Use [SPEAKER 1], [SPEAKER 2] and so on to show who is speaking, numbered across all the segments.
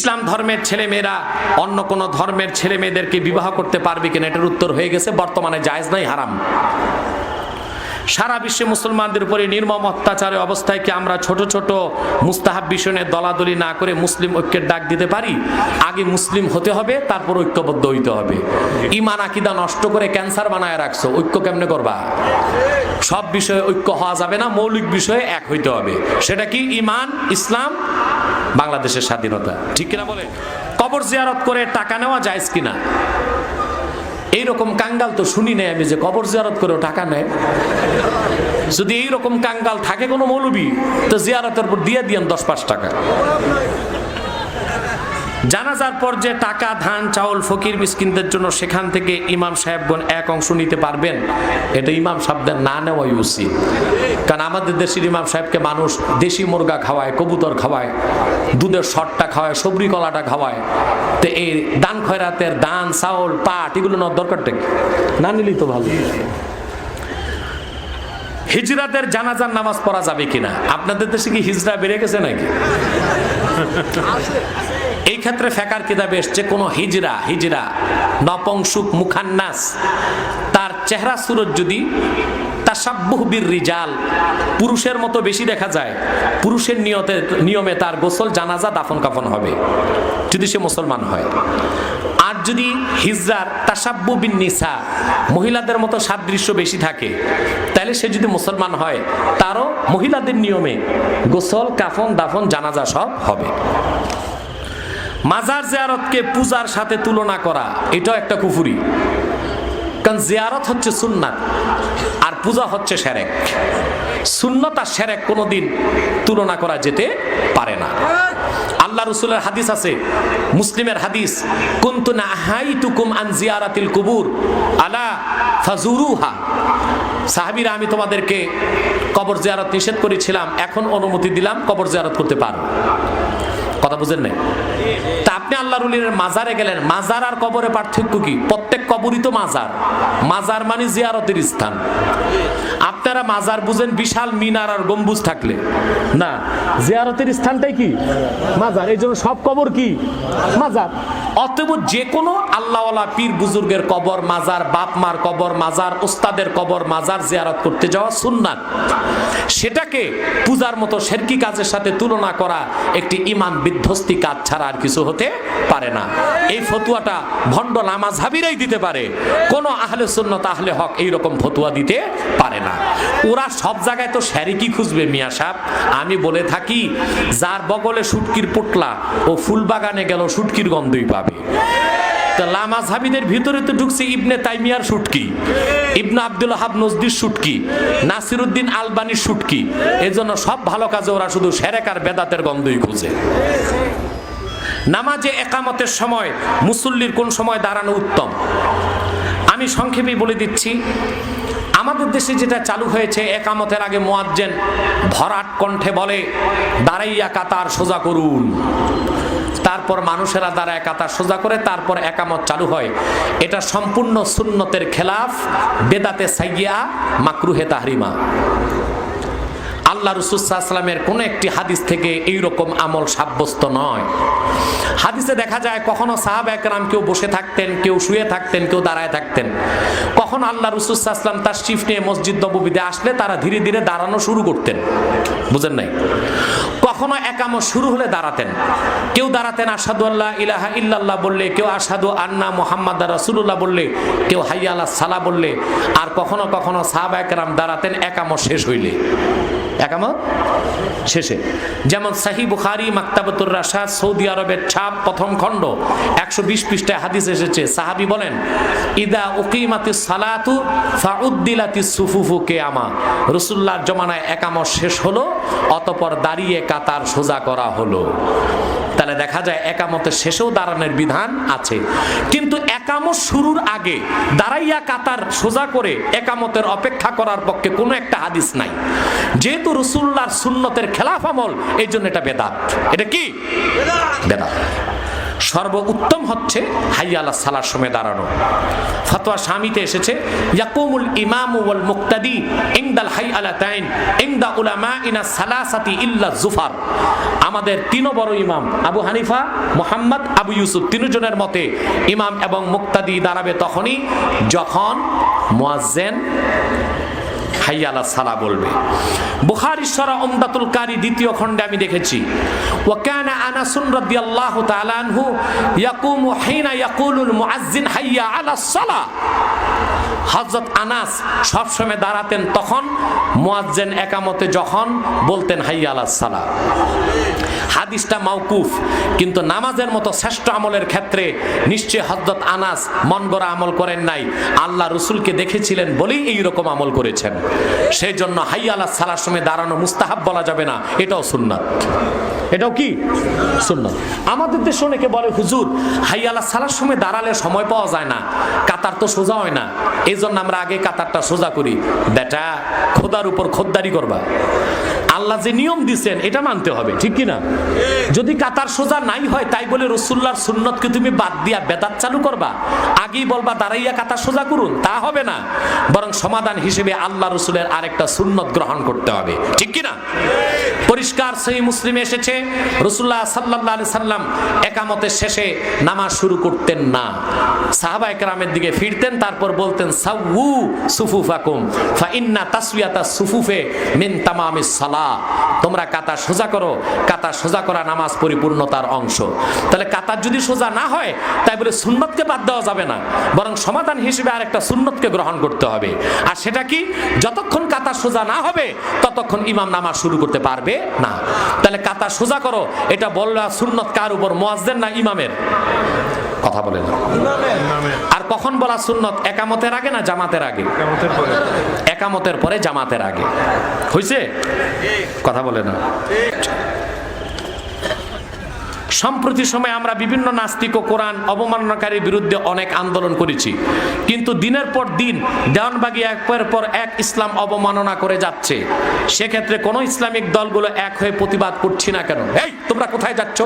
[SPEAKER 1] ইসলাম ধর্মের ছেলেমেয়েরা অন্য কোন ধর্মের ছেলে মেয়েদেরকে বিবাহ করতে পারবে কিনা, এটার উত্তর হয়ে গেছে বর্তমানে জায়েজ নাই, হারাম। সারা বিশ্বে মুসলমানদের উপরে নির্মম অত্যাচারের অবস্থায় কি আমরা ছোট ছোট মুস্তাহাব বিষয় নিয়ে দলাদলি না করে মুসলিম ঐক্যের ডাক দিতে পারি? আগে মুসলিম হতে হবে, তারপর ঐক্যবদ্ধ হইতে হবে। ঈমান আকীদা নষ্ট করে ক্যান্সার বানায় রাখছো, ঐক্য কেমনে করবা? সব বিষয়ে ঐক্য হওয়া যাবে না, মৌলিক বিষয়ে এক হইতে হবে। সেটা কি? ঈমান, ইসলাম, বাংলাদেশের স্বাধীনতা। ঠিক কিনা বলে? কবর জিয়ারত করে টাকা নেওয়া জায়েজ কিনা? এইরকম কাঙ্গাল তো শুনি নাই আমি যে কবর জিয়ারত করেও টাকা নেয়। যদি এইরকম কাঙ্গাল থাকে কোনো মৌলবী, তো জিয়ারতের পর দিয়ে দিয়েন 10-5 টাকা। জানাজার পর যে টাকা, ধান, চাউল ফকির মিসকিনদের জন্য, সেখান থেকে ইমাম সাহেবগণ এক অংশ নিতে পারবেন, এটা ইমাম সাহেবদের না নেওয়াই উচিত। কারণ আমাদের দেশের ইমাম সাহেবকে মানুষ দেশি মুরগা খাওয়ায়, কবুতর খাওয়ায়, দুধের শটটা খাওয়ায়, সবরি কলাটা খাওয়ায়। তো এই দান খয়রাতের দান, চাউল, পাট এগুলো নেওয়ার দরকারটা কি? না নিলেই তো ভালো। হিজরাদের জানাজার নামাজ পড়া যাবে কিনা? আপনাদের দেশে কি হিজরা বেড়ে গেছে নাকি? এই ক্ষেত্রে ফেকার কিতাবে এসছে কোন হিজরা নপুংসক মুখান্নাস, তার চেহারা সুরত যদি তাসাব্বুহ বির রিজাল, পুরুষের মতো বেশি দেখা যায়, পুরুষের নিয়মে তার গোসল, জানাজা, দাফন কাফন হবে যদি সে মুসলমান হয়। আর যদি হিজরার তাসাব্বু বিন নিসা, মহিলাদের মতো সাদৃশ্য বেশি থাকে, তাহলে সে যদি মুসলমান হয়, তারও মহিলাদের নিয়মে গোসল, কাফন, দাফন, জানাজা সব হবে। মাজার জিয়ারতকে পূজার সাথে তুলনা করা, এটাও একটা কুফরি। কারণ জিয়ারত হচ্ছে সুন্নাত আর পূজা হচ্ছে শিরক। সুন্নাত আর শিরক কোনোদিন তুলনা করা যেতে পারে না। আল্লাহ রাসূলের হাদিস আছে, মুসলিমের হাদিস, কুনতু নাহাইতুকুম আন জিয়ারাতিল কুবুর আলা ফাজুরুহা। সাহাবীরা, আমি তোমাদেরকে কবর জিয়ারত নিষেধ করেছিলাম, এখন অনুমতি দিলাম, কবর জিয়ারত করতে পারো। কথা বুঝেন নাই? তা আপনি আল্লাহর ওলির মাজারে গেলেন, মাজার আর কবরে পার্থক্য কি? প্রত্যেক কবরই তো মাজার। মাজার মানে জিয়ারতের স্থান। আপনারা মাজার বুঝেন বিশাল মিনার আর গম্বুজ থাকলে, না, জিয়ারতের স্থানটাই কি? মাজার। এই জন্য সব কবর কি? মাজার। অতএব যে কোনো আল্লাহওয়ালা পীর বুজুর্গের কবর মাজার, বাপ মার কবর মাজার, ওস্তাদের কবর মাজার, জিয়ারত করতে যাওয়া সুন্নাত। সেটাকে পূজার মতো শিরকি কাজের সাথে তুলনা করা একটি ঈমান বিধ্বস্তি কাজ ছাড়া আর কিছু হতে পারে না। এই ফতুয়াটা ভণ্ড নামাজহাবীরাই দিতে পারে, কোনো আহলে সুন্নাত আহলে হক এইরকম ফতুয়া দিতে পারে না। ওরা সব জায়গায় তো শিরকি খুঁজবে মিয়া সাহেব। আমি বলে থাকি, যার বগলে শুটকির পোটলা ও ফুল বাগানে গেল শুটকির গন্ধই পাবে। লামাজহাবীদের ভিতরে তো ঢুকছে ইবনে তাইমিয়ার শুটকি, ইবনে আব্দুল ওয়াহাব নজদির শুটকি, নাসিরউদ্দিন আলবানির শুটকি। এজন্য সব ভালো কাজে ওরা শুধু শিরক আর বেদাতের গন্ধই খুঁজে। নামাজে একামতের সময় মুসল্লির কোন সময় দাঁড়ানো উত্তম? আমি সংক্ষেপে বলে দিচ্ছি। আমাদের দেশে যেটা চালু হয়েছে, একামতের আগে মুয়াজ্জিন ভরাট কণ্ঠে বলে, দাঁড়াইয়া কাতার সোজা করুন। তারপর মানুষেরা দাঁড়ায় কাতার সোজা করে, তারপর একামত চালু হয়। এটা সম্পূর্ণ সুন্নতের খেলাফ, বেদাতে সাইয়্যা, মাকরুহে তাহরিমা। আল্লাহ রাসূল সাল্লাল্লাহু আলাইহি ওয়াসাল্লামের কোন একটি হাদিস থেকে এইরকম আমল সাব্যস্ত নয়। হাদিসে দেখা যায় কখনো সাহাবায়ে কেরাম কেউ বসে থাকতেন, কেউ শুয়ে থাকতেন, কেউ দাঁড়ায় থাকতেন। কখন আল্লাহ রাসূল সাল্লাল্লাহু আলাইহি ওয়াসাল্লাম তাশরিফ নিয়ে মসজিদ নববীতে আসলে তারা ধীরে ধীরে দাঁড়ানো শুরু করতেন। বুঝেন নাই? কখনো একামত শুরু হলে দাঁড়াতেন। কেউ দাঁড়াতেন আশহাদু আল্লা ইলাহা ইল্লাল্লাহ বললে, কেউ আশহাদু আন্না মুহাম্মাদার রাসূলুল্লাহ বললে, কেউ হাইয়া আলাস সালাহ বললে। আর কখনো কখনো সাহাবায়ে কেরাম দাঁড়াতেন একামত শেষ হইলে, একামত শেষে। যেমন সহিহ বুখারী মাকতাবাতুর রাশাদ, সৌদি আরবের ছাপ, প্রথম খণ্ড, 120 পৃষ্ঠায় হাদিস এসেছে। সাহাবী বলেন, ইদা উকিমাতিস সালাতু ফাউদ্দিলাতিস সুফুফু কিয়ামা। রাসূলুল্লাহর জমানায় একামত শেষ হলো, অতঃপর দাঁড়িয়ে কাতার সোজা করা হলো। তাহলে দেখা যায় একামতের শেষেও দাঁড়ানোর বিধান আছে। কিন্তু একামত শুরুর আগে দাঁড়াইয়া কাতার সোজা করে একামতের অপেক্ষা করার পক্ষে কোনো একটা হাদিস নাই। যেহেতু রাসূলুল্লাহর সুন্নতের খেলাফ আমল, এই জন্য এটা বেদাত। এটা কি? বেদাত। সর্বোত্তম হচ্ছে হাইয়া আলাস সালার সময় দাঁড়ানো। ফতোয়া শামিতে এসেছে ইয়াকুমুল ইমামু ওয়াল মুক্তাদি ইনদাল হাইয়ালাতাইন ইনদা উলামাইনা সালাসাতি ইল্লা জুফার। আমাদের তিন বড় ইমাম আবু হানিফা, মুহাম্মদ, আবু ইউসুফ তিনজনের মতে ইমাম এবং মুক্তাদি দাঁড়াবে তখনই যখন মুয়াজ্জিন হাইয়া আলাস সালাহ বলবে। বুখারী শরহ উমদাতুল কারি দ্বিতীয় খণ্ডে আমি দেখেছি ওয়া কানা আনাস রাদিয়াল্লাহু তাআলা আনহু ইয়াকুমু হিনা ইয়াকুলুল মুআজ্জিন হাইয়া আলাস সালাহ। হযরত আনাস সব সময় দাঁড়াতেন তখন মুয়াজ্জিন একামতে যখন বলতেন হাইয়া আলাস সালাহ। হাদিসটা মাওকুফ, কিন্তু নামাজের মতো শ্রেষ্ঠ আমলের ক্ষেত্রে নিশ্চয় হযরত আনাস মন গড়া আমল করেন নাই, আল্লাহ রাসূলকে দেখেছিলেন বলেই এই রকম আমল করেছেন। সেই জন্য হাইয়া আলাস সালার সময় দাঁড়ানো মুস্তাহাব বলা যাবে না, এটাও সুন্নাত। এটাও কি সুন্নাত। আমাদের দেশে অনেকে বলে হুজুর হাইয়া আলাস সালার সময় দাঁড়ালে সময় পাওয়া যায় না, কাতার তো সোজা হয় না, এই জন্য আমরা আগে কাতারটা সোজা করি। বেটা, খোদার উপর খোদ্দারি করবা, আল্লাহ যে নিয়ম দিচ্ছেন এটা মানতে হবে, ঠিক কি না? যদি কাতার সোজা নাই হয় তাই বলে রাসূলুল্লাহর সুন্নতকে তুমি বাদ দিয়া বেদাত চালু করবা, আগেই বলবা দাঁড়াইয়া কাতার সোজা করুন, তা হবে না। বরং সমাধান হিসেবে আল্লাহ রাসূলের আরেকটা সুন্নত গ্রহণ করতে হবে, ঠিক কি না? পরিষ্কার সহিহ মুসলিমে এসেছে রাসূলুল্লাহ সাল্লাল্লাহু আলাইহি সাল্লাম একামতের শেষে নামাজ শুরু করতেন না, সাহাবায়ে কেরামের দিকে ফিরতেন, তারপর বলতেন সাউউ সুফুফাকুম ফা ইন্না তাসওয়াতাস সুফুফে মিন তামামিস সালাহ। তোমরা কাতার সোজা করো, কাতার সোজা করা নামাজ পরিপূর্ণতার অংশ। তাহলে কাতার যদি সোজা না হয় তাই বলে সুন্নতকে বাদ দেওয়া যাবে না, বরং সমাধান হিসেবে আরেকটা সুন্নতকে গ্রহণ করতে হবে। আর সেটা কি? যতক্ষণ কাতার সোজা না হবে ততক্ষণ ইমাম নামাজ শুরু করতে পারবে না। তাহলে কাতার সোজা করো এটা বললা সুন্নত কার উপর, মুয়াজ্জিন না ইমামের? কথা বলে না। আর কখন বলা সুন্নত? একামতের আগে না জামাতের আগে? একামতের পরে জামাতের আগে। হইছে? কথা বলে না। সম্প্রতি সময় আমরা বিভিন্ন নাস্তিক ও কোরআন অবমাননাকারীর বিরুদ্ধে অনেক আন্দোলন করেছি, কিন্তু দিনের পর দিন দেওয়ানবাগী একের পর এক ইসলাম অবমাননা করে যাচ্ছে। সেক্ষেত্রে কোন ইসলামিক দলগুলো এক হয়ে প্রতিবাদ করছি না কেন? এই তোমরা কোথায় যাচ্ছ?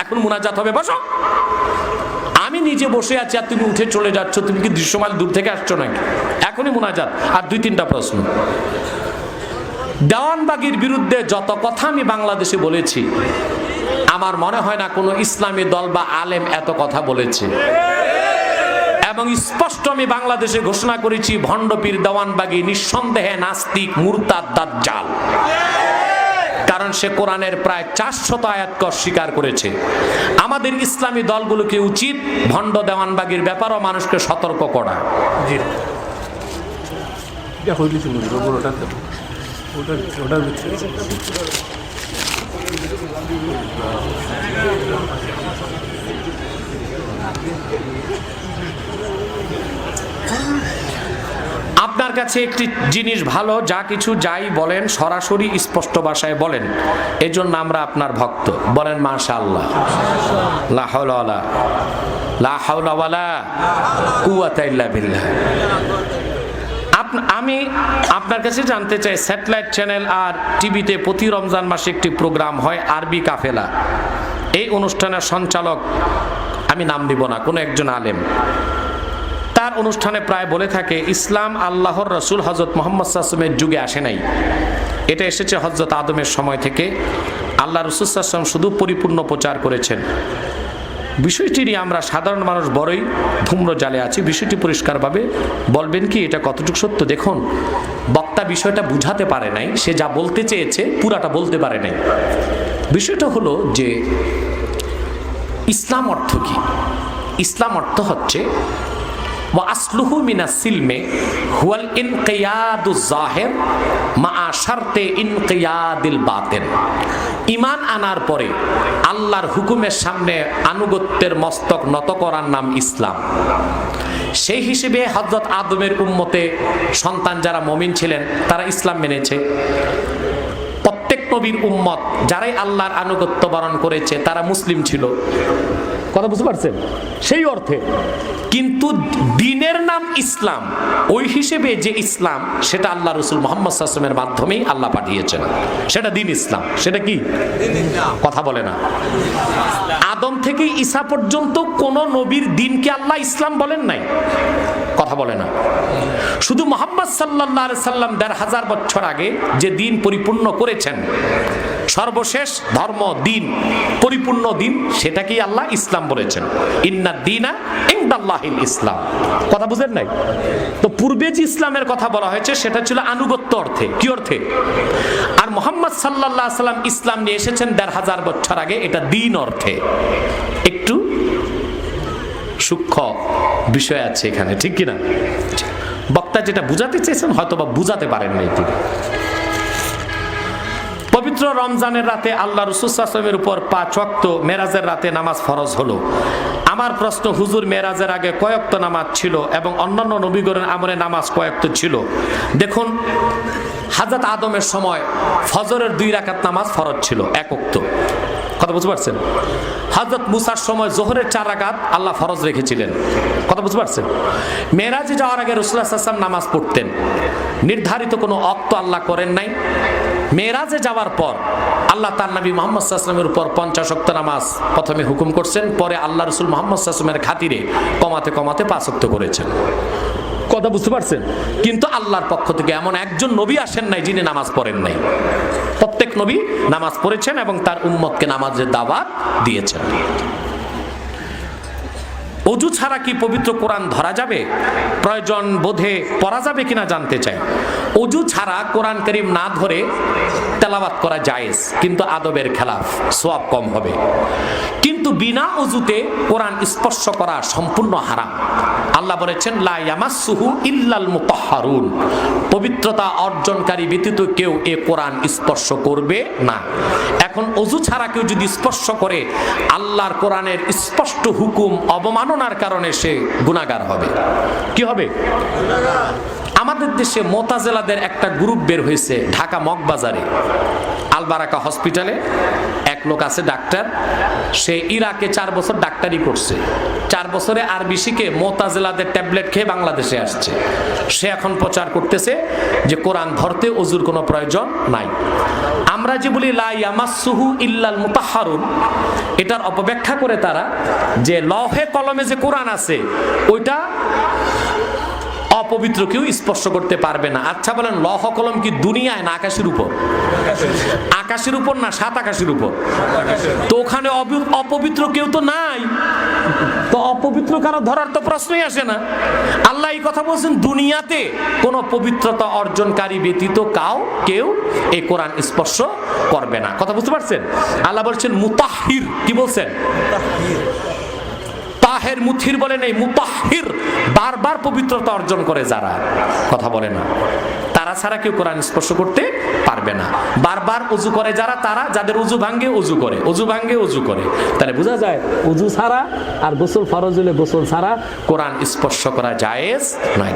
[SPEAKER 1] এখন মুনাজাত হবে, বসো। আমি নিজে বসে আছি আর তুমি উঠে চলে যাচ্ছ, তুমি কি দৃশ্যমান দূর থেকে আসছো নাকি? এখনই মুনাজাত। আর দুই তিনটা প্রশ্ন। দেওয়ানবাগীর বিরুদ্ধে যত কথা আমি বাংলাদেশে বলেছি, আমার মনে হয় না কোনো ইসলামী দল বা আলেম এত কথা বলেছে। এবং স্পষ্ট আমি বাংলাদেশে ঘোষণা করেছি, ভণ্ডপীর দেওয়ানবাগী নিঃসন্দেহে নাস্তিক, মুরতাদ, দাজ্জাল। কারণ সে কোরআনের প্রায় 400 আয়াতকে অস্বীকার করেছে। আমাদের ইসলামী দলগুলোকে উচিত ভণ্ড দেওয়ানবাগীর ব্যাপারেও মানুষকে সতর্ক করা। আপনার কাছে একটি জিনিস ভালো, যা কিছু যাই বলেন সরাসরি স্পষ্ট ভাষায় বলেন, এই জন্য আমরা আপনার ভক্ত। বলেন মাশাআল্লাহ। লা হাওলা ওয়ালা কুওয়াতা ইল্লা বিল্লাহ। আমি আপনার কাছে জানতে চাই, স্যাটেলাইট চ্যানেল আর টিভিতে প্রতি রমজান মাসে একটি প্রোগ্রাম হয় আরবি কাফেলা। এই অনুষ্ঠানের সঞ্চালক, আমি নাম দিব না, কোনো একজন আলেম, তার অনুষ্ঠানে প্রায় বলে থাকে ইসলাম আল্লাহর রসুল হযরত মুহাম্মদ সাল্লাল্লাহু আলাইহি ওয়াসাল্লামের যুগে আসে নাই, এটা এসেছে হযরত আদমের সময় থেকে। আল্লাহ রাসূল সাল্লাল্লাহু আলাইহি ওয়াসাল্লাম শুধু পরিপূর্ণ প্রচার করেছেন। বিষয়টি নিয়ে আমরা সাধারণ মানুষ বড়ই ধূম্র জালে আছি। বিষয়টি পরিষ্কারভাবে বলবেন কি এটা কতটুকু সত্য? দেখুন, বক্তা বিষয়টা বুঝাতে পারে নাই, সে যা বলতে চেয়েছে পুরাটা বলতে পারে নাই। বিষয়টা হলো যে ইসলাম অর্থ কি? ইসলাম অর্থ হচ্ছে ওয়া আসলুহু মিনাস সিলমে হুয়াল ইনকিয়াদুজ জাহির মা শারতে ইনকিয়াদিল বাতিন। ঈমান আনার পরে আল্লাহর হুকুমের সামনে আনুগত্যের মস্তক নত করার নাম ইসলাম। সেই হিসেবে হযরত আদমের উম্মতে সন্তান যারা মুমিন ছিলেন তারা ইসলাম মেনেছে। প্রত্যেক নবীর উম্মত যারাই আল্লাহর আনুগত্য বরণ করেছে তারা মুসলিম ছিল। কথা বুঝতে পারছেন? সেই অর্থে কিন্তু দিনের নাম ইসলাম, ওই হিসেবে যে ইসলাম সেটা আল্লাহ রাসূল মুহাম্মদ সাল্লাল্লাহু আলাইহি ওয়াসাল্লামের মাধ্যমেই আল্লাহ পাঠিয়েছেন, সেটা দিন ইসলাম। সেটা কি? কথা বলে না। আদম থেকে ঈসা পর্যন্ত কোন নবীর দিনকে আল্লাহ ইসলাম বলেন নাই? কথা বলে না। শুধু মুহাম্মদ সাল্লাল্লাহু আলাইহি সাল্লাম ১৫০০ বছর আগে যে দিন পরিপূর্ণ করেছেন, সর্বশেষ ধর্ম দিন, পরিপূর্ণ দিন, সেটাকেই আল্লাহ ইসলাম বলেছেন। ইন্নাদ দীনা ইনদাল্লাহিল ইসলাম। কথা বুঝেন নাই? তো পূর্বে যে ইসলামের কথা বলা হয়েছে সেটা ছিল আনুগত্য অর্থে। কি অর্থে? আর মুহাম্মদ সাল্লাল্লাহু আলাইহি সাল্লাম ইসলাম নিয়ে এসেছেন ১৫০০ বছর আগে, এটা দিন অর্থে। একটু সূক্ষ্ম বিষয় আছে এখানে, ঠিক কিনা? বক্তা যেটা বুঝাতে চেয়েছেন হয়তো বা বুঝাতে পারেন নাই তিনি। পবিত্র রমজানের রাতে আল্লাহ রাসূল সাল্লাল্লাহু আলাইহি ওয়াসাল্লামের উপর ৫ ওয়াক্ত মেরাজের রাতে নামাজ ফরজ হলো। আমার প্রশ্ন, হুজুর মেরাজের আগে কয় ওয়াক্ত নামাজ ছিল এবং অন্যান্য নবীগণের আমলে নামাজ কয় ওয়াক্ত ছিল? দেখুন, হযরত আদমের সময় ফজরের ২ রাকাত নামাজ ফরজ ছিল, ১ ওয়াক্ত। কথা বুঝতে পারছেন? হযরত মুসার সময় যোহরের ৪ রাকাত আল্লাহ ফরজ রেখেছিলেন। কথা বুঝতে পারছেন? মেরাজে যাওয়ার আগে রাসূলুল্লাহ সাল্লাল্লাহু আলাইহি ওয়াসাল্লাম নামাজ পড়তেন, নির্ধারিত কোনো ওয়াক্ত আল্লাহ করেন নাই। মেরাজে যাওয়ার পর আল্লাহ তার নবী মুহাম্মদ সাল্লাল্লাহু আলাইহি ওয়াসাল্লামের উপর ৫০ ওয়াক্ত নামাজ প্রথমে হুকুম করছেন, পরে আল্লাহ রাসূল মুহাম্মদ সাল্লাল্লাহু আলাইহি ওয়াসাল্লামের খাতিরে কমাতে কমাতে ৫ ওয়াক্ত করেছেন। কথা বুঝতে পারছেন? কিন্তু আল্লাহর পক্ষ থেকে এমন একজন নবী আসেন নাই যিনি নামাজ পড়েন নাই। প্রত্যেক নবী নামাজ পড়েছেন এবং তার উম্মতকে নামাজের দাওয়াত দিয়েছেন। ওযু ছাড়া কি পবিত্র কোরআন ধরা যাবে? প্রয়োজন বোধে পড়া যাবে কিনা জানতে চাই। ওযু ছাড়া কোরআন কারীম না ধরে তেলাওয়াত করা জায়েজ, কিন্তু আদবের খেলাফ, সওয়াব কম হবে। কিন্তু বিনা ওযুতে কোরআন স্পর্শ করা সম্পূর্ণ হারাম। আল্লাহ বলেছেন, লা ইয়ামাসসুহু ইল্লাল মুতাহহারুন, পবিত্রতা অর্জনকারী ব্যতীত কেউ এ কোরআন স্পর্শ করবে না। এখন ওযু ছাড়া কেউ যদি স্পর্শ করে, আল্লাহর কোরআনের স্পষ্ট হুকুম অবমাননার কারণে সে গুনাহগার হবে। কি হবে? আমাদের দেশে মুতাজিলাদের একটা গ্রুপ বের হয়েছে ঢাকা মগবাজারে, আলবারাকা হসপিটালে। এক লোক আছে ডাক্তার, সে ইরাকে ৪ বছর ডাক্তারি করছে, ৪ বছরে আরবি শিখে মুতাজিলাদের ট্যাবলেট খেয়ে বাংলাদেশে আসছে। সে এখন প্রচার করতেছে যে কোরআন ধরতে ওযুর কোনো প্রয়োজন নাই। আমরা যে বলি লা ইয়ামাসসুহু ইল্লাল মুতাহহারুন, এটার অপব্যাখ্যা করে তারা যে লৌহে কলমে যে কোরআন আছে ওইটা অপবিত্র কেউ স্পর্শ করতে পারবে না। আচ্ছা বলেন, লৌহ কলম কি দুনিয়ায় না আকাশের উপর? আকাশের উপর না ৭ আকাশের উপর। তো ওখানে অপবিত্র কেউ তো নাই, তো অপবিত্র কারো ধরার তো প্রশ্নই আসে না। আল্লাহ এই কথা বলছেন, দুনিয়াতে কোন পবিত্রতা অর্জনকারী ব্যতীত কেউ এই কোরআন স্পর্শ করবে না। কথা বুঝতে পারছেন? আল্লাহ বলছেন মুতাহহির। কি বলছেন? তাহের মুথির বলে নেই, মুতাহহির, বারবার পবিত্রতা অর্জন করে যারা, কথা বলে না, তারা ছাড়া কেউ কোরআন স্পর্শ করতে পারবে না। বারবার ওযু করে যারা, তারা যাদের ওযু ভাঙ্গে ওযু করে, ওযু ভাঙ্গে ওযু করে। তাহলে বোঝা যায় ওযু ছাড়া আর গোসল ফরজ হলে গোসল ছাড়া কোরআন স্পর্শ করা জায়েজ নয়।